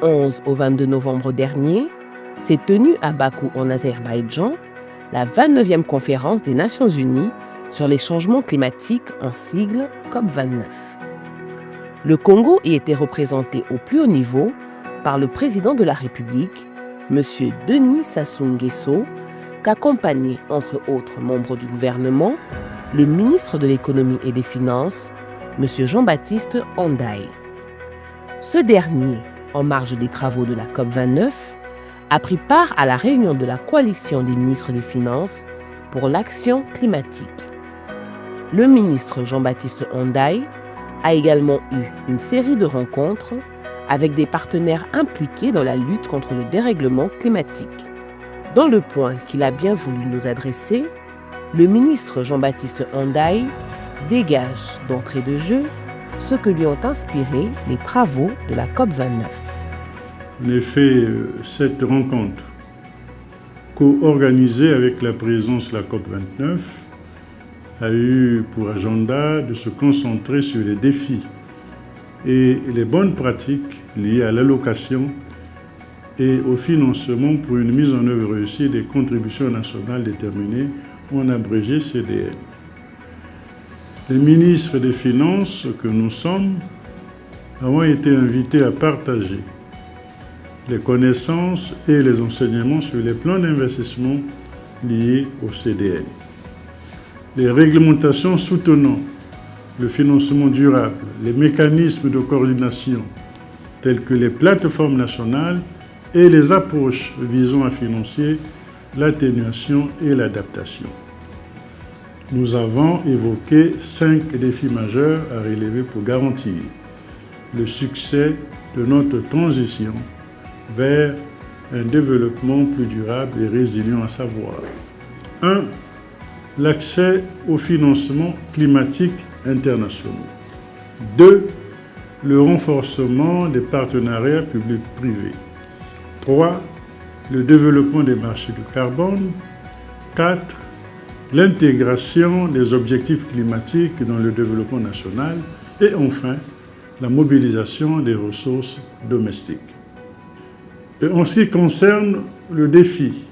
11 au 22 novembre dernier, s'est tenue à Bakou en Azerbaïdjan la 29e conférence des Nations Unies sur les changements climatiques en sigle COP29. Le Congo y était représenté au plus haut niveau par le président de la République, M. Denis Sassou Nguesso, qu'accompagnait entre autres membres du gouvernement, le ministre de l'économie et des finances, M. Jean-Baptiste Hondaï. Ce dernier, en marge des travaux de la COP29, a pris part à la réunion de la coalition des ministres des Finances pour l'action climatique. Le ministre Jean-Baptiste Hondaï a également eu une série de rencontres avec des partenaires impliqués dans la lutte contre le dérèglement climatique. Dans le point qu'il a bien voulu nous adresser, le ministre Jean-Baptiste Hondaï dégage d'entrée de jeu ce que lui ont inspiré les travaux de la COP29. En effet, cette rencontre, co-organisée avec la présidence de la COP29, a eu pour agenda de se concentrer sur les défis et les bonnes pratiques liées à l'allocation et au financement pour une mise en œuvre réussie des contributions nationales déterminées, en abrégé CDN. Les ministres des Finances que nous sommes avons été invités à partager les connaissances et les enseignements sur les plans d'investissement liés au CDN. Les réglementations soutenant le financement durable, les mécanismes de coordination tels que les plateformes nationales et les approches visant à financer l'atténuation et l'adaptation. Nous avons évoqué 5 défis majeurs à relever pour garantir le succès de notre transition vers un développement plus durable et résilient, à savoir 1. L'accès aux financements climatiques internationaux. 2. Le renforcement des partenariats publics-privés. 3. Le développement des marchés du carbone. 4. L'intégration des objectifs climatiques dans le développement national. Et enfin, la mobilisation des ressources domestiques. Et en ce qui concerne le défi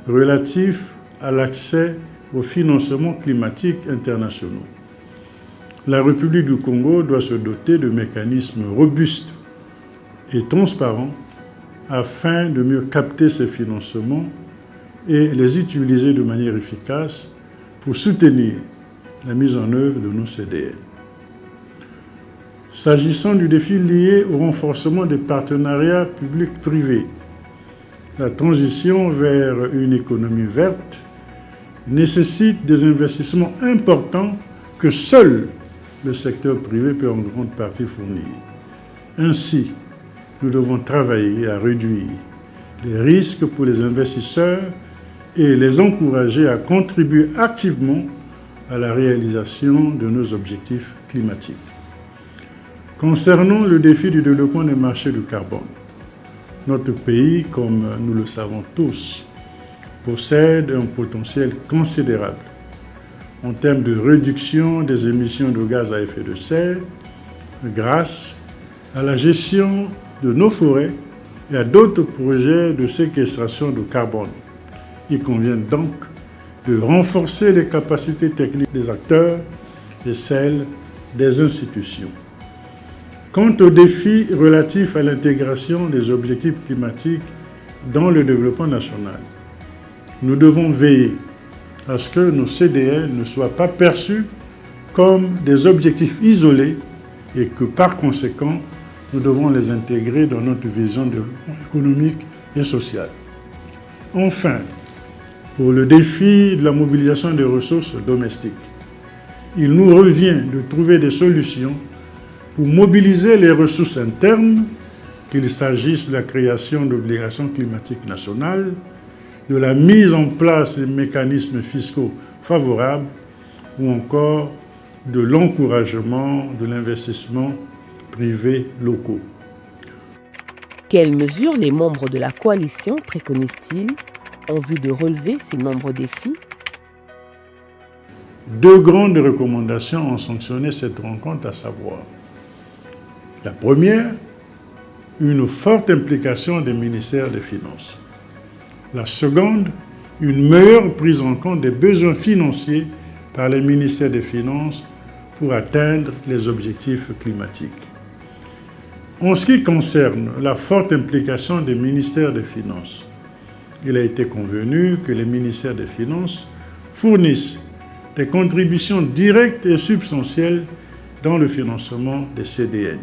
relatif à l'accès aux financements climatiques internationaux, la République du Congo doit se doter de mécanismes robustes et transparents afin de mieux capter ces financements et les utiliser de manière efficace pour soutenir la mise en œuvre de nos CDN. S'agissant du défi lié au renforcement des partenariats publics-privés, la transition vers une économie verte nécessite des investissements importants que seul le secteur privé peut en grande partie fournir. Ainsi, nous devons travailler à réduire les risques pour les investisseurs et les encourager à contribuer activement à la réalisation de nos objectifs climatiques. Concernant le défi du développement des marchés du carbone, notre pays, comme nous le savons tous, possède un potentiel considérable en termes de réduction des émissions de gaz à effet de serre grâce à la gestion de nos forêts et à d'autres projets de séquestration de carbone. Il convient donc de renforcer les capacités techniques des acteurs et celles des institutions. Quant aux défis relatifs à l'intégration des objectifs climatiques dans le développement national, nous devons veiller à ce que nos CDN ne soient pas perçus comme des objectifs isolés et que par conséquent, nous devons les intégrer dans notre vision de développement économique et social. Enfin, pour le défi de la mobilisation des ressources domestiques, il nous revient de trouver des solutions pour mobiliser les ressources internes, qu'il s'agisse de la création d'obligations climatiques nationales, de la mise en place des mécanismes fiscaux favorables ou encore de l'encouragement de l'investissement privé locaux. Quelles mesures les membres de la coalition préconisent-ils en vue de relever ces nombreux défis? 2 grandes recommandations ont sanctionné cette rencontre, à savoir: la première, une forte implication des ministères des Finances. La seconde, une meilleure prise en compte des besoins financiers par les ministères des Finances pour atteindre les objectifs climatiques. En ce qui concerne la forte implication des ministères des Finances, il a été convenu que les ministères des Finances fournissent des contributions directes et substantielles dans le financement des CDN.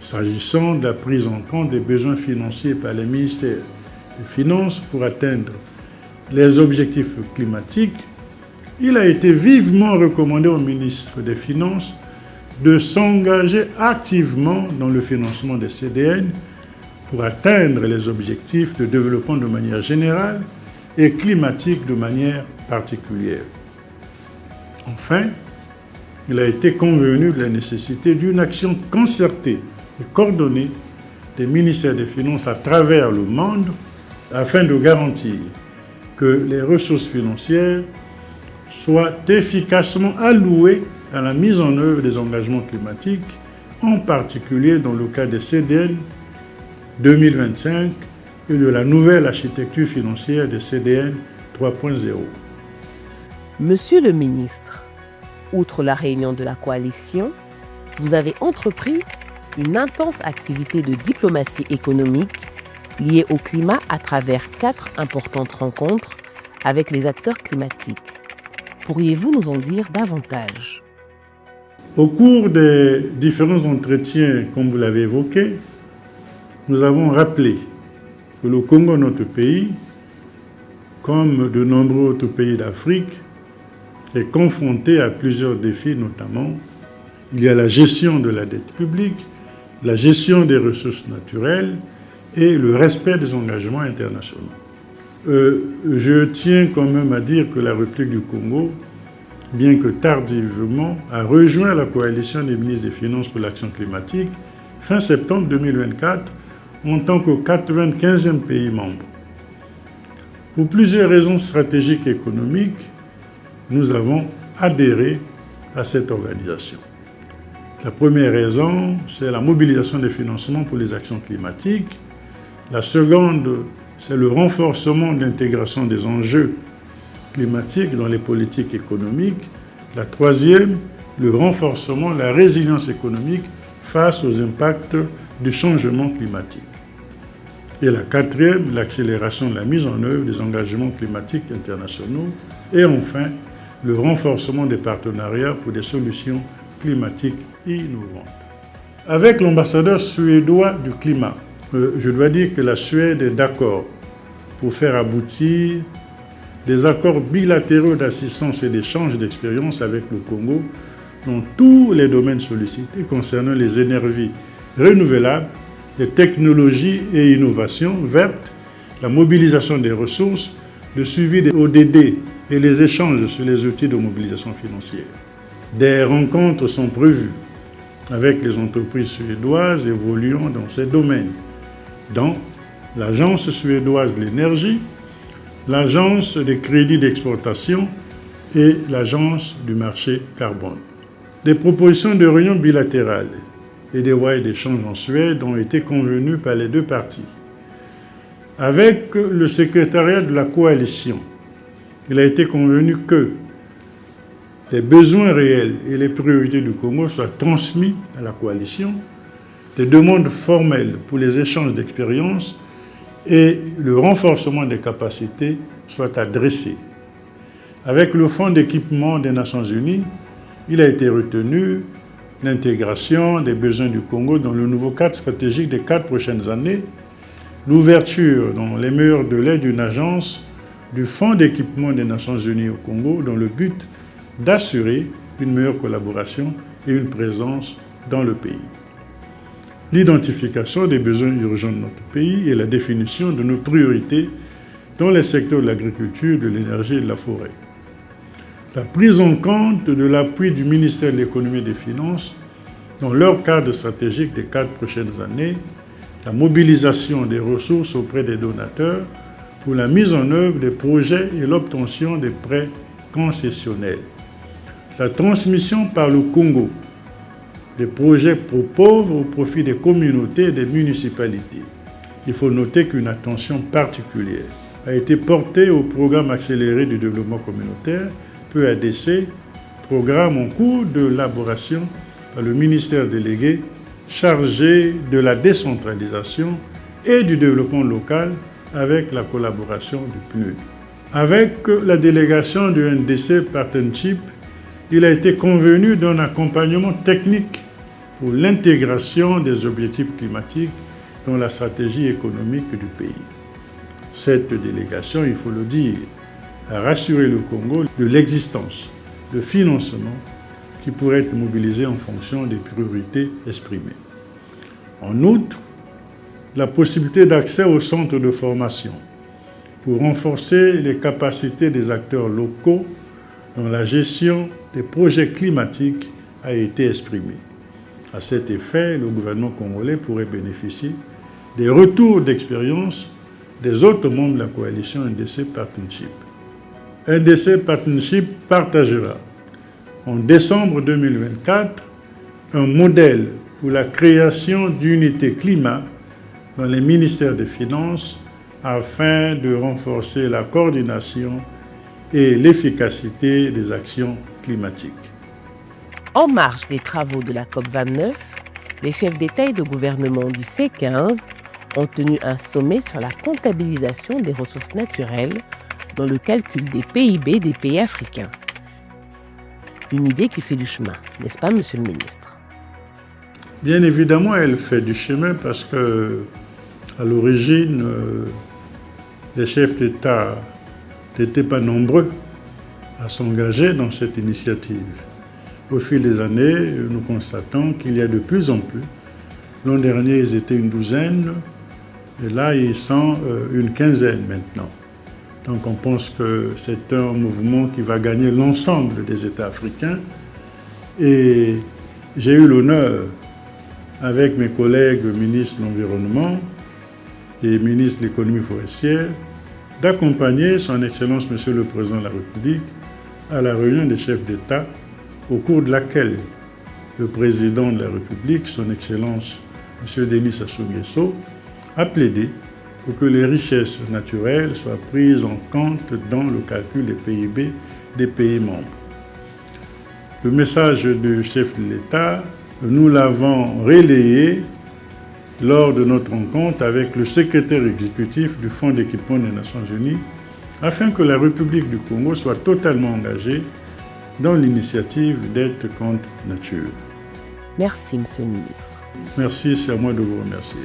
S'agissant de la prise en compte des besoins financiers par les ministères des Finances pour atteindre les objectifs climatiques, il a été vivement recommandé au ministre des Finances de s'engager activement dans le financement des CDN pour atteindre les objectifs de développement de manière générale et climatique de manière particulière. Enfin, il a été convenu de la nécessité d'une action concertée et coordonnée des ministères des Finances à travers le monde afin de garantir que les ressources financières soient efficacement allouées à la mise en œuvre des engagements climatiques, en particulier dans le cas des CDN 2025 et de la nouvelle architecture financière des CDN 3.0. Monsieur le ministre, outre la réunion de la coalition, vous avez entrepris une intense activité de diplomatie économique liée au climat à travers 4 importantes rencontres avec les acteurs climatiques. Pourriez-vous nous en dire davantage ? Au cours des différents entretiens, comme vous l'avez évoqué, nous avons rappelé que le Congo, notre pays, comme de nombreux autres pays d'Afrique, est confronté à plusieurs défis, notamment il y a la gestion de la dette publique, la gestion des ressources naturelles et le respect des engagements internationaux. Je tiens quand même à dire que la République du Congo, bien que tardivement, a rejoint la coalition des ministres des Finances pour l'action climatique fin septembre 2024 en tant que 95e pays membre. Pour plusieurs raisons stratégiques et économiques, nous avons adhéré à cette organisation. La première raison, c'est la mobilisation des financements pour les actions climatiques. La seconde, c'est le renforcement de l'intégration des enjeux climatiques dans les politiques économiques. La troisième, le renforcement de la résilience économique face aux impacts du changement climatique. Et la quatrième, l'accélération de la mise en œuvre des engagements climatiques internationaux. Et enfin, le renforcement des partenariats pour des solutions climatiques innovantes. Avec l'ambassadeur suédois du climat, je dois dire que la Suède est d'accord pour faire aboutir des accords bilatéraux d'assistance et d'échange d'expériences avec le Congo dans tous les domaines sollicités concernant les énergies renouvelables, les technologies et innovations vertes, la mobilisation des ressources, le suivi des ODD et les échanges sur les outils de mobilisation financière. Des rencontres sont prévues avec les entreprises suédoises évoluant dans ces domaines, dont l'Agence suédoise de l'énergie, l'Agence des crédits d'exportation et l'Agence du marché carbone. Des propositions de réunions bilatérales et des voies d'échange en Suède ont été convenues par les deux parties. Avec le secrétariat de la coalition, il a été convenu que les besoins réels et les priorités du Congo soient transmis à la coalition, des demandes formelles pour les échanges d'expériences et le renforcement des capacités soient adressés. Avec le Fonds d'équipement des Nations Unies, il a été retenu l'intégration des besoins du Congo dans le nouveau cadre stratégique des 4 prochaines années, l'ouverture dans les meilleurs délais d'une agence du Fonds d'équipement des Nations Unies au Congo dans le but d'assurer une meilleure collaboration et une présence dans le pays. L'identification des besoins urgents de notre pays et la définition de nos priorités dans les secteurs de l'agriculture, de l'énergie et de la forêt. La prise en compte de l'appui du ministère de l'Économie et des Finances dans leur cadre stratégique des 4 prochaines années, la mobilisation des ressources auprès des donateurs pour la mise en œuvre des projets et l'obtention des prêts concessionnels. La transmission par le Congo des projets pour pauvres au profit des communautés et des municipalités. Il faut noter qu'une attention particulière a été portée au programme accéléré du développement communautaire, PADC, programme en cours d'élaboration par le ministère délégué chargé de la décentralisation et du développement local avec la collaboration du PNUD. Avec la délégation du NDC Partnership, il a été convenu d'un accompagnement technique pour l'intégration des objectifs climatiques dans la stratégie économique du pays. Cette délégation, il faut le dire, a rassuré le Congo de l'existence de financement qui pourrait être mobilisé en fonction des priorités exprimées. En outre, la possibilité d'accès aux centres de formation pour renforcer les capacités des acteurs locaux dans la gestion des projets climatiques a été exprimée. À cet effet, le gouvernement congolais pourrait bénéficier des retours d'expérience des autres membres de la coalition NDC Partnership. NDC Partnership partagera en décembre 2024 un modèle pour la création d'unités climat dans les ministères des Finances afin de renforcer la coordination et l'efficacité des actions climatiques. En marge des travaux de la COP29, les chefs d'État et de gouvernement du C15 ont tenu un sommet sur la comptabilisation des ressources naturelles dans le calcul des PIB des pays africains. Une idée qui fait du chemin, n'est-ce pas, Monsieur le Ministre? Bien évidemment, elle fait du chemin parce que, à l'origine, les chefs d'État n'étaient pas nombreux à s'engager dans cette initiative. Au fil des années, nous constatons qu'il y a de plus en plus. L'an dernier, ils étaient une douzaine, et là, ils sont une quinzaine maintenant. Donc on pense que c'est un mouvement qui va gagner l'ensemble des États africains. Et j'ai eu l'honneur, avec mes collègues ministres de l'Environnement et ministres de l'Économie forestière, d'accompagner Son Excellence Monsieur le Président de la République à la réunion des chefs d'État, au cours de laquelle le Président de la République, Son Excellence M. Denis Sassou Nguesso, a plaidé pour que les richesses naturelles soient prises en compte dans le calcul des PIB des pays membres. Le message du chef de l'État, nous l'avons relayé lors de notre rencontre avec le secrétaire exécutif du Fonds d'équipement des Nations Unies, afin que la République du Congo soit totalement engagée dans l'initiative d'aide contre nature. Merci, Monsieur le Ministre. Merci, c'est à moi de vous remercier.